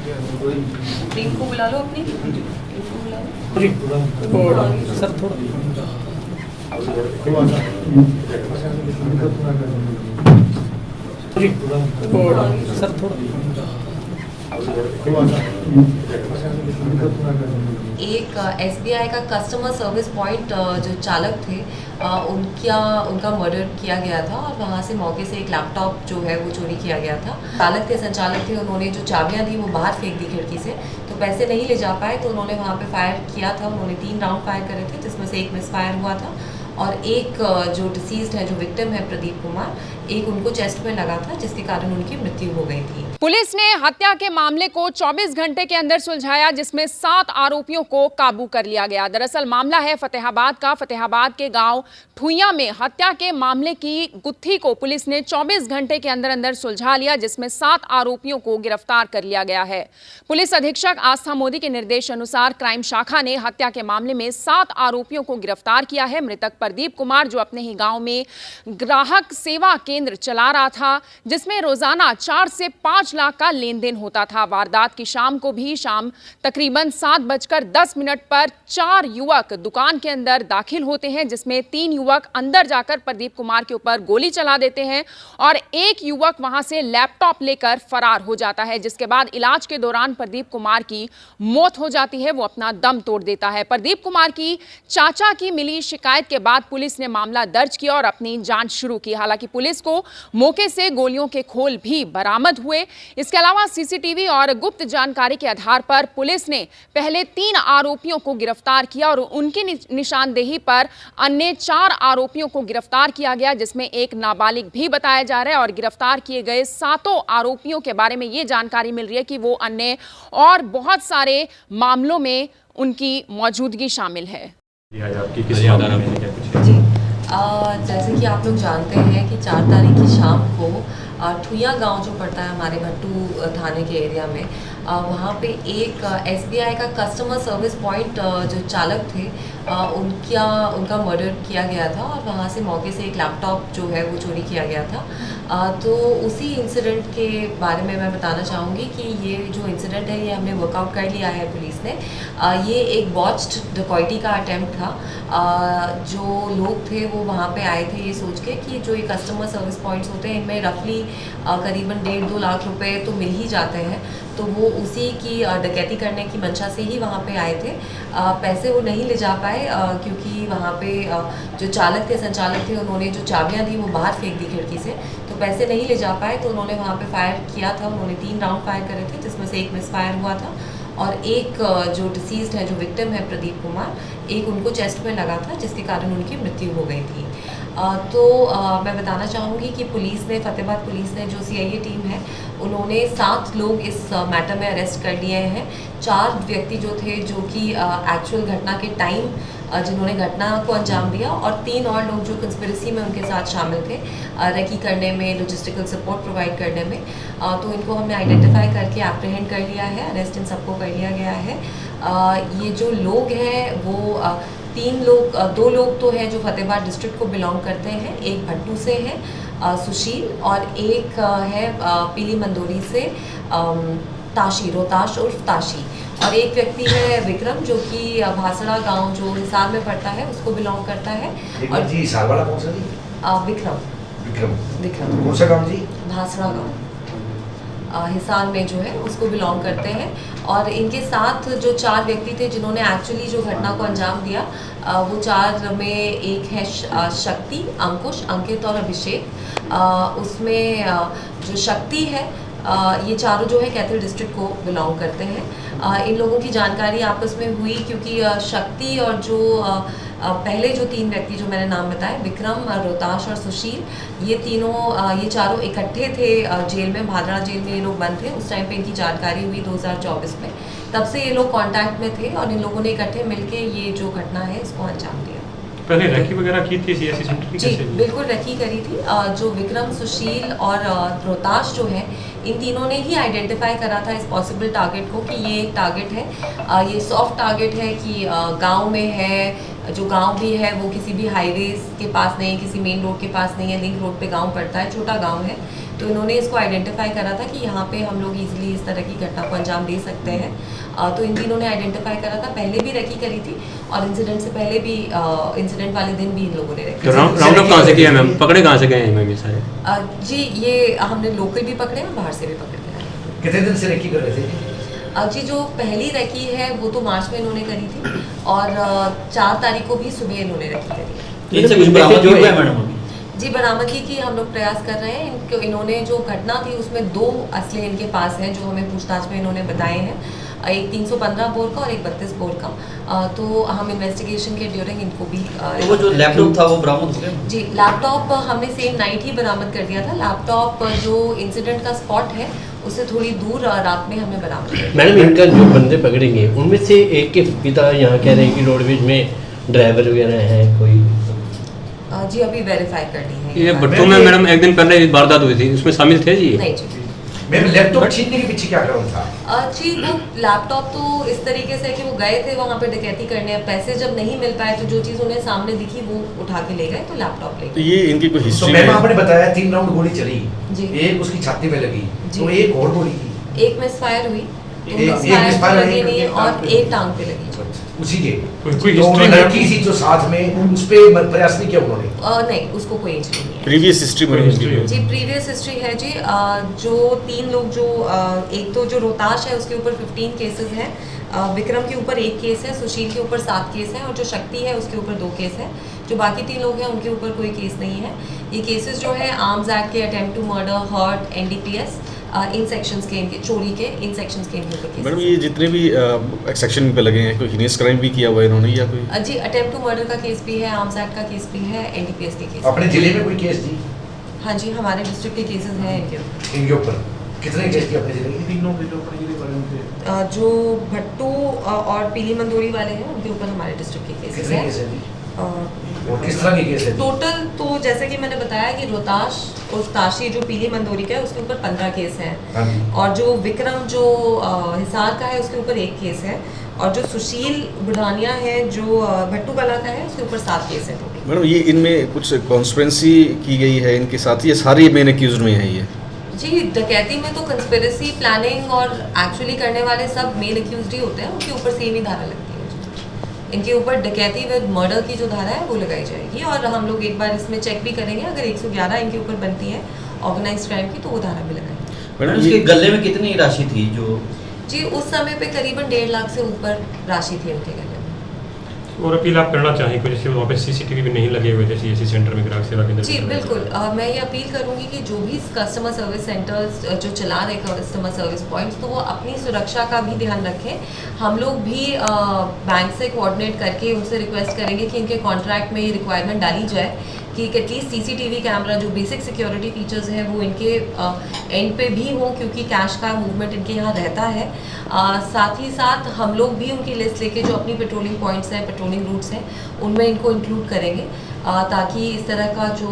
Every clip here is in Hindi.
टीम को बुला लो अपनी टीम को बुला लो सर थोड़ा सर थोड़ा एक SBI का कस्टमर सर्विस पॉइंट जो चालक थे उनका मर्डर किया गया था और वहाँ से मौके से एक लैपटॉप जो है वो चोरी किया गया था। चालक थे, संचालक थे, उन्होंने जो चाबियाँ दी वो बाहर फेंक दी खिड़की से, तो पैसे नहीं ले जा पाए, तो उन्होंने वहाँ पे फायर किया था। उन्होंने 3 राउंड फायर करे थे जिसमें से एक मिस फायर हुआ था और एक जो डिसीज्ड है, जो विक्टिम है प्रदीप कुमार, एक उनको चेस्ट में लगा था जिसके कारण उनकी मृत्यु हो गई थी। पुलिस ने हत्या के मामले को 24 घंटे के अंदर सुलझाया, जिसमें 7 आरोपियों को काबू कर लिया गया। दरअसल मामला है फतेहाबाद का। फतेहाबाद के गांव ठुइया में हत्या के मामले की गुत्थी को पुलिस ने 24 घंटे के अंदर अंदर सुलझा लिया, जिसमें 7 आरोपियों को गिरफ्तार कर लिया गया है। पुलिस अधीक्षक आस्था मोदी के निर्देश अनुसार क्राइम शाखा ने हत्या के मामले में 7 आरोपियों को गिरफ्तार किया है। मृतक प्रदीप कुमार, जो अपने ही गांव में ग्राहक सेवा केंद्र चला रहा था, जिसमें रोजाना 4 से 5 लाख का लेन देन होता था। वारदात की शाम को भी तकरीबन 7:10 पर 4 युवक दुकान के अंदर दाखिल होते हैं, जिसमें 3 युवक अंदर जाकर प्रदीप कुमार के ऊपर गोली चला देते हैं और एक युवक वहां से लैपटॉप लेकर फरार हो जाता है, जिसके बाद इलाज के दौरान प्रदीप कुमार की मौत हो जाती है। वो अपना दम तोड़ देता है। प्रदीप कुमार की चाचा की मिली शिकायत के बाद पुलिस ने मामला दर्ज किया और अपनी जांच शुरू की। हालांकि पुलिस को मौके से गोलियों के खोल भी बरामद हुए। इसके अलावा सीसीटीवी और गुप्त जानकारी के आधार पर पुलिस ने पहले 3 आरोपियों को गिरफ्तार किया और उनकी निशानदेही पर अन्य 4 आरोपियों को गिरफ्तार किया गया, जिसमें एक नाबालिग भी बताया जा रहा है। और गिरफ्तार किए गए 7 आरोपियों के बारे में ये जानकारी मिल रही है कि वो अन्य और बहुत सारे मामलों में उनकी मौजूदगी शामिल है। जी, जैसे कि आप लोग जानते हैं कि 4 तारीख की शाम को ठुइया गांव जो पड़ता है हमारे भट्टू थाने के एरिया में, वहाँ पे एक SBI का कस्टमर सर्विस पॉइंट जो चालक थे उनका मर्डर किया गया था और वहाँ से मौके से एक लैपटॉप जो है वो चोरी किया गया था। तो उसी इंसिडेंट के बारे में मैं बताना चाहूँगी कि ये जो इंसिडेंट है ये हमने वर्कआउट कर लिया है पुलिस ने। ये एक बॉच्ड डकैती का अटेम्प्ट था। जो लोग थे वो वहाँ पे आए थे ये सोच के कि जो ये कस्टमर सर्विस पॉइंट्स होते हैं इनमें रफली करीबन 1.5-2 लाख रुपए तो मिल ही जाते हैं, तो वो उसी की डकैती करने की मंशा से ही वहाँ पे आए थे। पैसे वो नहीं ले जा पाए क्योंकि वहाँ पे जो चालक थे, संचालक थे, उन्होंने जो चाबियाँ दी वो बाहर फेंक दी खिड़की से, तो पैसे नहीं ले जा पाए, तो उन्होंने वहाँ पे फायर किया था। उन्होंने 3 राउंड फायर करे थे जिसमें से एक मिस फायर हुआ था और एक जो डिसीज्ड है, जो विक्टिम है प्रदीप कुमार, एक उनको चेस्ट में लगा था जिसके कारण उनकी मृत्यु हो गई थी। मैं बताना चाहूँगी कि पुलिस ने, फतेहाबाद पुलिस ने, जो CIA टीम है, उन्होंने 7 लोग इस मैटर में अरेस्ट कर लिए हैं। 4 व्यक्ति जो थे जो कि एक्चुअल घटना के टाइम जिन्होंने घटना को अंजाम दिया और 3 और लोग जो कंस्पिरेसी में उनके साथ शामिल थे, रेकी करने में, लॉजिस्टिकल सपोर्ट प्रोवाइड करने में। तो इनको हमने आइडेंटिफाई करके एप्रीहेंड कर लिया है, अरेस्ट इन सबको कर लिया गया है। ये जो लोग हैं वो 2 लोग तो हैं जो फतेहाबाद डिस्ट्रिक्ट को बिलोंग करते हैं, एक भट्टू से है सुशील और एक है पीली मंदोरी से ताशी, रोहताश उर्फ ताशी, और एक व्यक्ति है विक्रम जो कि भासड़ा गांव जो हिसार में पड़ता है उसको बिलोंग करता है। और जी हिसार वाला कौन सा जी? विक्रम कौन सा गांव जी? भासड़ा गांव हिसार में जो है उसको बिलोंग करते हैं। और इनके साथ जो 4 व्यक्ति थे जिन्होंने एक्चुअली जो घटना को अंजाम दिया, वो 4 में एक है शक्ति, अंकुश, अंकित और अभिषेक। उसमें जो शक्ति है, ये चारों जो है कैथल डिस्ट्रिक्ट को बिलोंग करते हैं। इन लोगों की जानकारी आपस में हुई क्योंकि शक्ति और जो पहले जो 3 व्यक्ति जो मैंने नाम बताए, विक्रम, रोहताश और सुशील, ये चारों इकट्ठे थे जेल में, भादड़ा जेल में ये लोग बंद थे। उस टाइम पे इनकी जानकारी हुई 2024 में, तब से ये लोग कांटेक्ट में थे और इन लोगों ने इकट्ठे मिलके ये जो घटना है इसको अंजाम दिया। पहले रेकी वगैरह की थी सीएससी सेंटर की? जी बिल्कुल रेकी करी थी। जो विक्रम, सुशील और रोहताश जो है, इन तीनों ने ही आइडेंटिफाई करा था इस पॉसिबल टारगेट को कि ये एक टारगेट है, ये सॉफ्ट टारगेट है कि गांव में है जो गांव भी है वो किसी भी हाईवे के पास नहीं है, किसी मेन रोड के पास नहीं है, लिंक रोड पे गांव पड़ता है, छोटा गांव है। तो इन्होंने इसको आइडेंटिफाई करा था कि यहाँ पे हम लोग इजीली इस तरह की घटना को अंजाम दे सकते हैं। तो इन तीनों ने आइडेंटिफाई करा था, पहले भी रेकी करी थी और इंसिडेंट से पहले भी इंसिडेंट वाले दिन भी इन लोगों ने रेकी। तो राउंड अप कहाँ से किया मैम, पकड़े कहाँ से गए हैं मैम ये सारे? जी ये हमने लोकल भी पकड़े और बाहर से भी पकड़े हैं। कितने दिन से रेकी कर रहे थे? जी जो पहली रेकी है वो तो मार्च में इन्होंने करी थी और 4 तारीख को भी सुबह इन्होंने रेकी करी। इनसे कुछ बरामद हुआ है मैडम अभी? जी बरामदगी की हम लोग प्रयास कर रहे हैं। इन्होंने जो घटना थी उसमें 2 असले इनके पास हैं जो हमें पूछताछ में इन्होंने बताए हैं, एक 315 बोर का और एक 32 बोर का। तो हम इन्वेस्टिगेशन के ड्यूरिंग इनको भी तो वो जो लैपटॉप था वो बरामद हो गया? जी लैपटॉप हमने सेम नाइट ही बरामद कर दिया था। लैपटॉप जो इंसिडेंट का स्पॉट है उससे थोड़ी दूर रात में हमने बरामद कर दिया। मैडम इनका जो बंदे पकड़ेंगे उनमें से एक के पिता यहाँ कह रहे हैं कि रोडवेज में ड्राइवर वगैरह हैं कोई? जी अभी वेरीफाई करनी है ये बात। भट्टू में मैडम एक दिन पहले वारदात हुई थी, उसमें शामिल थे जी? नहीं जी मैम लैपटॉप छीनने के पीछे क्या कारण था? जी वो लैपटॉप तो इस तरीके से कि वो गए थे वहाँ पे डकैती करने, पैसे जब नहीं मिल पाए तो जो चीज़ उन्हें सामने दिखी वो उठा के ले गए, तो लैपटॉप ले तो गए। ये इनकी कोई तो हिस्ट्री मैम है? आपने बताया 3 राउंड गोली चली, जी। एक उसकी छाती में लगी, जी। तो एक और गोली की एक मिसफायर हुई, तो एक मिसफायर misfire लगी हुई, नहीं एक और एक टांग पे लगी। उसी के कोई तो हिस्ट्री लड़की थी जो साथ में, उस पे प्रयास नहीं किया उन्होंने? नहीं उसको कोई इंजरी नहीं है। प्रीवियस हिस्ट्री कोई मैडम history इनकी? जी प्रीवियस हिस्ट्री है जी। जो 3 लोग जो एक तो जो रोहताश है उसके ऊपर 15 केसेस हैं, विक्रम के ऊपर 1 केस है, सुशील के ऊपर 7 केस हैं और जो शक्ति है उसके ऊपर 2 केस हैं। जो बाकी 3 लोग हैं उनके ऊपर कोई केस नहीं है। ये केसेस जो है आर्म्स एक्ट के, attempt to murder, hurt, NDPS in sections के, इनके चोरी के इन सेक्शंस के इनके ऊपर केसेस। मैडम ये जितने भी सेक्शन पे लगे हैं, कोई हिनियस क्राइम भी किया हुआ है इन्होंने या कोई? जी अटेम्प्ट टू मर्डर का केस भी है, आर्म्स एक्ट का केस भी है, NDPS के केस। अपने जिले में कोई केस जी? हाँ जी हमारे डिस्ट्रिक्ट के केसेस हैं इनके ऊपर। इनके ऊपर कितने केस थे अपने जिले के? तीनों के जो अपने जिले वाले उनके जो भट्टू और पीली मंदोरी वाले हैं उनके ऊपर हमारे डिस्ट्रिक्ट के केसेस कितने हैं। केस है जी? अ, और किस तरह के केस है? टोटल तो जैसे कि मैंने बताया कि रोहताश और ताशी जो पीली मंदोरी का है उसके ऊपर 15 केस हैं हाँ जी। और जो विक्रम जो हिसार का है उसके ऊपर 1 केस है और जो सुशील बुढ़ानिया है जो भट्टू कला का है उसके ऊपर 7 केस है टोटल। मैडम ये इनमें कुछ कॉन्स्पिरेंसी की गई है इनके साथ, ये सारी मेन एक्यूज्ड में है ये? जी डकैती में तो कंस्पिरेसी, प्लानिंग और एक्चुअली करने वाले सब मेन अक्यूज्ड ही होते हैं, उनके ऊपर सेम ही धारा लगती है। इनके ऊपर डकैती विद मर्डर की जो धारा है वो लगाई जाएगी और हम लोग एक बार इसमें चेक भी करेंगे, अगर 111 इनके ऊपर बनती है ऑर्गेनाइज्ड क्राइम की तो वो धारा भी लगाएंगे। मैडम इसके गले में कितनी राशि थी जो? जी उस समय पे करीबन 1.5 लाख से ऊपर राशि थी उनके गले में। और अपील आप करना चाहें कोई, जैसे वहाँ पे CCTV भी नहीं लगे हुए थे CSC सेंटर में, ग्राहक सेवा केंद्र? जी बिल्कुल मैं ये अपील करूंगी कि जो भी कस्टमर सर्विस सेंटर्स जो चला रहे कस्टमर सर्विस पॉइंट्स तो वो अपनी सुरक्षा का भी ध्यान रखें। हम लोग भी बैंक से कोऑर्डिनेट करके उनसे रिक्वेस्ट करेंगे कि इनके कॉन्ट्रैक्ट में ये रिक्वायरमेंट डाली जाए कि एटलीस्ट CCTV कैमरा जो बेसिक सिक्योरिटी फीचर्स हैं वो इनके एंड पे भी हों, क्योंकि कैश का मूवमेंट इनके यहाँ रहता है। साथ ही साथ हम लोग भी उनकी लिस्ट लेके जो अपनी पेट्रोलिंग पॉइंट्स हैं, पेट्रोलिंग रूट्स हैं, उनमें इनको इंक्लूड करेंगे ताकि इस तरह का जो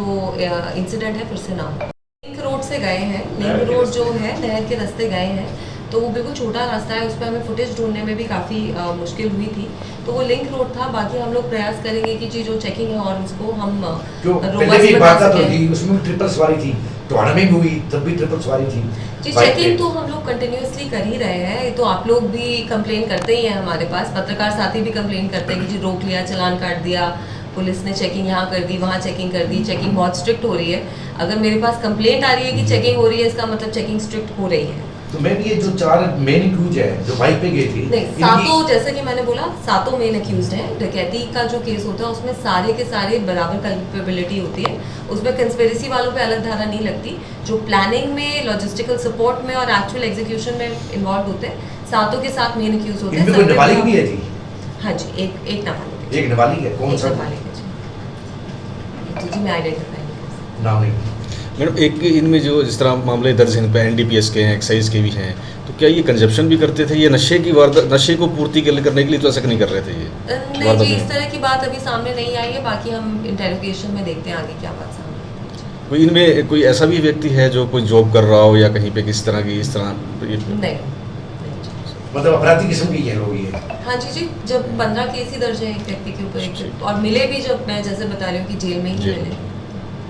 इंसिडेंट है फिर से ना हो। लिंक रोड से गए हैं, लिंक रोड जो है नहर के रास्ते गए हैं, तो वो बिल्कुल छोटा रास्ता है, उस पर हमें फुटेज ढूंढने में भी काफ़ी मुश्किल हुई थी, तो वो लिंक रोड था। बाकी हम लोग प्रयास करेंगे कि जी जो चेकिंग है और उसको हम जो पहले robust भी बना बात तो सकें। थी उसमें भी ट्रिपल सवारी थी, टोहाना में भी हुई तब भी ट्रिपल सवारी थी जी बाइक चेकिंग पे। तो हम लोग कंटिन्यूअसली कर ही रहे हैं, ये तो आप लोग भी कंप्लेन करते ही हैं, हमारे पास पत्रकार साथी भी कंप्लेन करते हैं कि जी रोक लिया, चालान काट दिया, पुलिस ने चेकिंग यहाँ कर दी, वहाँ चेकिंग कर दी, चेकिंग बहुत स्ट्रिक्ट हो रही है। अगर मेरे पास कंप्लेंट आ रही है कि चेकिंग हो रही है, इसका मतलब चेकिंग स्ट्रिक्ट हो रही है। तो मैम ये जो 4 मेन एक्यूज है जो बाइक पे गए थे, नहीं सातों, जैसे कि मैंने बोला, सातों मेन अक्यूज्ड हैं। डकैती का जो केस होता है उसमें सारे के सारे बराबर कल्पेबिलिटी होती है, उसमें कंस्पिरेसी वालों पे अलग धारा नहीं लगती। जो प्लानिंग में, लॉजिस्टिकल सपोर्ट में और एक्चुअल एग्जीक्यूशन में इन्वॉल्व होते हैं, सातों के साथ मेन अक्यूज होते हैं। इनमें कोई नाबालिग भी है जी? हाँ जी, एक नाबालिग है। एक नाबालिग है, कौन एक सा नाबालिग है जी। जी मैं आइडेंटिफाई नहीं कर सकती। नाम नहीं? मैडम एक इनमें जो जिस तरह मामले दर्ज हैं इन पे NDPS के हैं, एक्साइज के भी हैं, तो क्या ये कंजप्शन भी करते थे, ये नशे को पूर्ति करने के लिए तो ऐसा नहीं कर रहे थे ये? नहीं जी, इस तरह की बात अभी सामने नहीं आई है, बाकी हम इंटेरोगेशन में देखते हैं आगे क्या बात सामने आती है। कोई इनमें कोई ऐसा भी व्यक्ति है जो कोई जॉब कर रहा हो या कहीं पे किसी तरह की इस तरह ये? नहीं जी। मतलब अपराधी किस्म की है लोग ये। हाँ जी, जब 15 केस ही दर्ज है एक व्यक्ति के ऊपर, और मिले भी जब मैं जैसे बता रही हूँ कि जेल में ही जी। मिले।